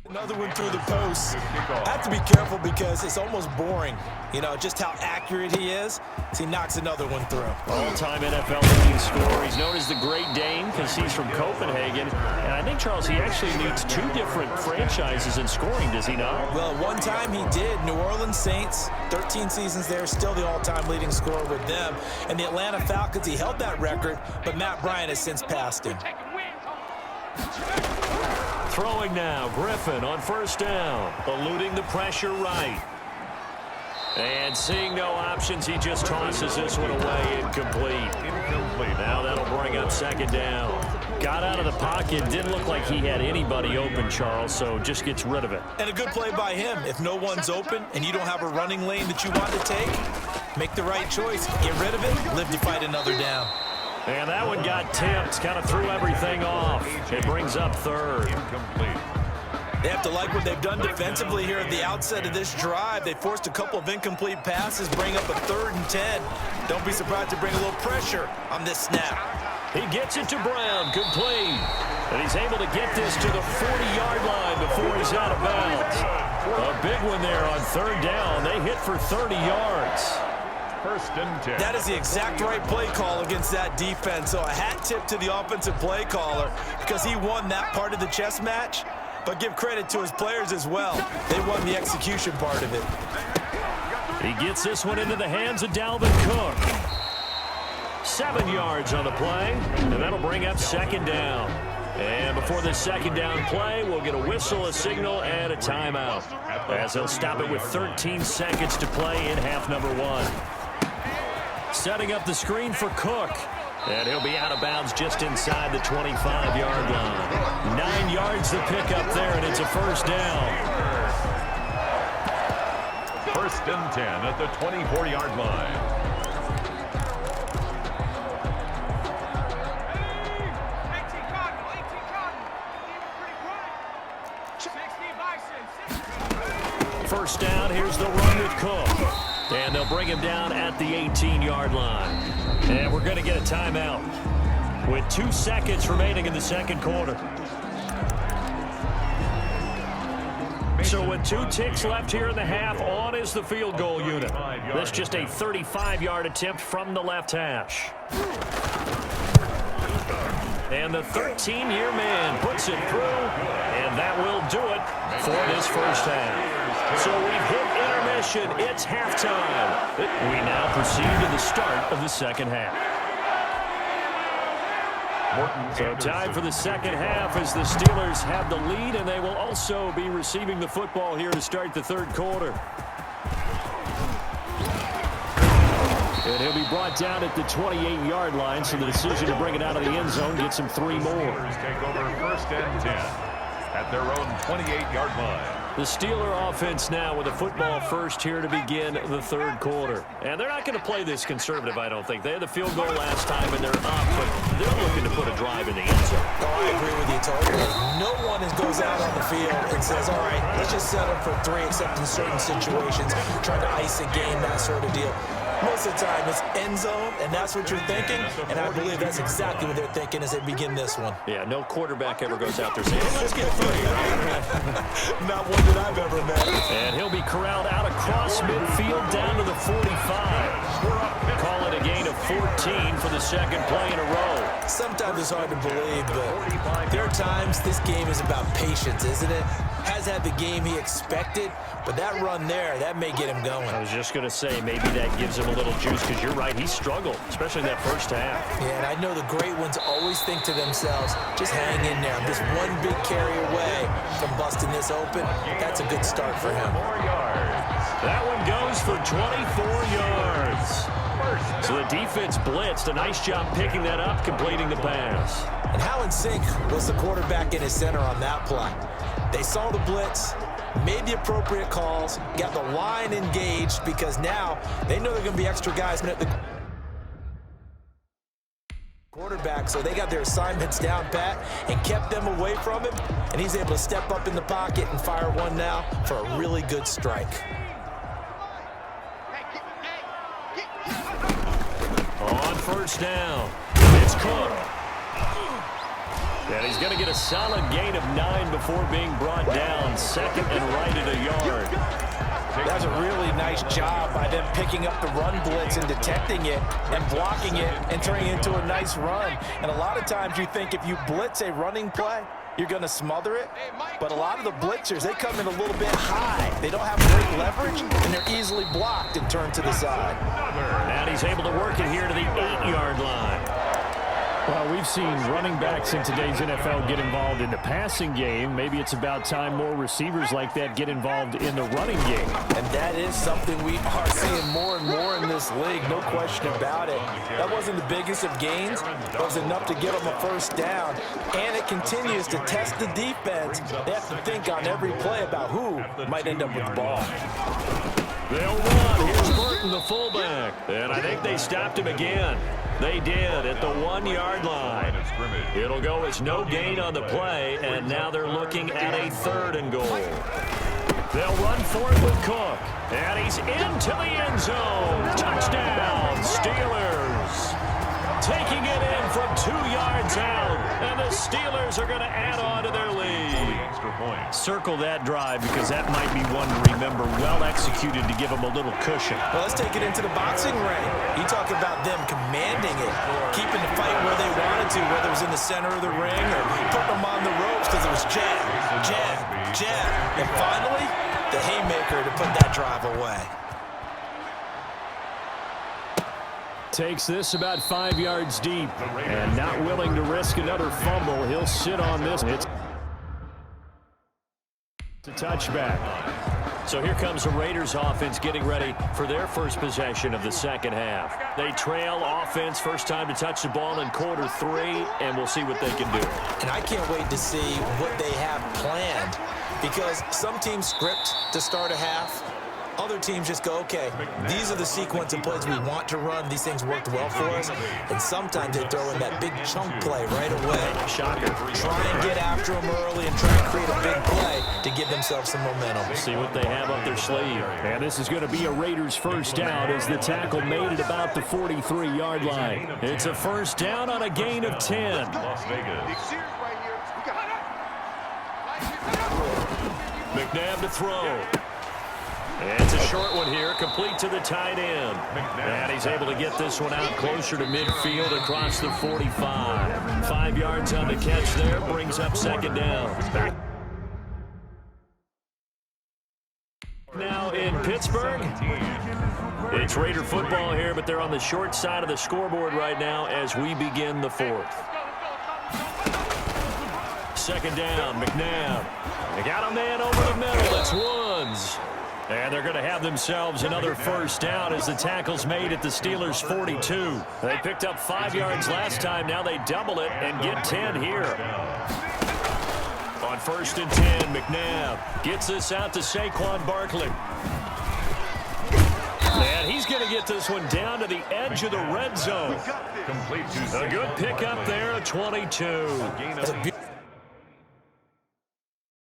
Another one through the post. I have to be careful because it's almost boring, just how accurate he is. So he knocks another one through. All-time NFL leading scorer. He's known as the Great Dane because he's from Copenhagen. And I think, Charles, he actually leads two different franchises in scoring, does he not? Well, one time he did. New Orleans Saints, 13 seasons there, still the all-time leading scorer with them. And the Atlanta Falcons, he held that record, but Matt Bryant has since passed him. Throwing now, Griffin on first down, eluding the pressure right. And seeing no options, he just tosses this one away, incomplete. Now that'll bring up second down. Got out of the pocket, didn't look like he had anybody open, Charles, so just gets rid of it. And a good play by him. If no one's open and you don't have a running lane that you want to take, make the right choice. Get rid of it, live to fight another down. And that one got tipped, kind of threw everything off. It brings up third. Incomplete. They have to like what they've done defensively here at the outset of this drive. They forced a couple of incomplete passes, bring up a 3rd and 10. Don't be surprised to bring a little pressure on this snap. He gets it to Brown, complete. And he's able to get this to the 40-yard line before he's out of bounds. A big one there on 3rd down. They hit for 30 yards. 1st and 10. That is the exact right play call against that defense. So a hat tip to the offensive play caller because he won that part of the chess match. But give credit to his players as well. They won the execution part of it. He gets this one into the hands of Dalvin Cook. 7 yards on the play, and that'll bring up second down. And before this second down play, we'll get a whistle, a signal, and a timeout, as they'll stop it with 13 seconds to play in half number 1. Setting up the screen for Cook. And he'll be out of bounds just inside the 25-yard line. 9 yards to pick up there, and it's a first down. 1st and 10 at the 24-yard line. First down, here's the run with Cook. And they'll bring him down at the 18-yard line. And we're going to get a timeout with 2 seconds remaining in the second quarter. So with 2 ticks left here in the half, on is the field goal unit. That's just a 35-yard attempt from the left hash. And the 13-year man puts it through, and that will do it for this first half. So we've hit intermission. It's halftime. We now proceed to the start of the second half. So time for the second half as the Steelers have the lead, and they will also be receiving the football here to start the third quarter. And he'll be brought down at the 28-yard line, so the decision to bring it out of the end zone gets him 3 more. Steelers take over 1st and 10 at their own 28-yard line. The Steeler offense now with a football first here to begin the third quarter. And they're not going to play this conservative, I don't think. They had the field goal last time, and they're up, but they're looking to put a drive in the end zone. Oh, I agree with you totally. No one goes out on the field and says, all right, let's just settle for 3, except in certain situations, trying to ice a game, that sort of deal. Most of the time, it's end zone, and that's what you're thinking, and I believe that's exactly what they're thinking as they begin this one. Yeah, no quarterback ever goes out there saying, let's get 3, right? Not one that I've ever met. And he'll be corralled out across midfield down to the 45. Call it a gain of 14 for the second play in a row. Sometimes it's hard to believe, but there are times this game is about patience, isn't it? Has had the game he expected, but that run there, that may get him going. I was just going to say, maybe that gives him a little juice, because you're right, he struggled, especially in that first half. Yeah, and I know the great ones always think to themselves, just hang in there. I'm just one big carry away from busting this open. That's a good start for him. 4 yards. That one goes for 24 yards. So the defense blitzed. A nice job picking that up, completing the pass. And how in sync was the quarterback in his center on that play? They saw the blitz, made the appropriate calls, got the line engaged, because now they know they're going to be extra guys at the quarterback, so they got their assignments down pat and kept them away from him, and he's able to step up in the pocket and fire one now for a really good strike. On first down, it's Cook. And he's going to get a solid gain of 9 before being brought down. Second and right at a yard. That's a really nice job by them picking up the run blitz and detecting it and blocking it and turning it into a nice run. And a lot of times you think if you blitz a running play, you're going to smother it. But a lot of the blitzers, they come in a little bit high. They don't have great leverage, and they're easily blocked and turned to the side. And he's able to work it here to the 8-yard line. Well, we've seen running backs in today's NFL get involved in the passing game. Maybe it's about time more receivers like that get involved in the running game. And that is something we are seeing more and more in this league, no question about it. That wasn't the biggest of gains, but it was enough to get them a first down. And it continues to test the defense. They have to think on every play about who might end up with the ball. They'll run. Here's Burton, the fullback. And I think they stopped him again. They did at the 1-yard line. It'll go as no gain on the play, and now they're looking at a 3rd and goal. They'll run for it with Cook. And he's into the end zone. Touchdown, Steelers. Taking it in from 2 yards out, and the Steelers are going to add on to their lead. Circle that drive because that might be one to remember. Well executed to give them a little cushion. Well, let's take it into the boxing ring. You talk about them commanding it, keeping the fight where they wanted to, whether it was in the center of the ring or putting them on the ropes because it was jab, jab, jab. And finally, the haymaker to put that drive away. Takes this about 5 yards deep and not willing to risk another fumble. He'll sit on this. It's a touchback. So here comes the Raiders offense getting ready for their first possession of the second half. They trail offense, first time to touch the ball in quarter 3, and we'll see what they can do. And I can't wait to see what they have planned because some teams script to start a half. Other teams just go, okay, these are the sequence of plays we want to run. These things worked well for us. And sometimes they throw in that big chunk play right away. Shocker. Try and get after them early and try and create a big play to give themselves some momentum. See what they have up their sleeve. And this is going to be a Raiders first down as the tackle made it about the 43-yard line. It's a first down on a gain of 10. Las Vegas. McNabb to throw. It's a short one here, complete to the tight end. And he's able to get this one out closer to midfield across the 45. 5 yards on the catch there, brings up second down. Now in Pittsburgh, it's Raider football here, but they're on the short side of the scoreboard right now as we begin the 4th. Second down, McNabb. They got a man over the middle. It's Woods. And they're going to have themselves another first down as the tackle's made at the Steelers' 42. They picked up 5 yards last time. Now they double it and get 10 here. On 1st and 10, McNabb gets this out to Saquon Barkley. And he's going to get this one down to the edge of the red zone. Complete to A good pickup there, a 22.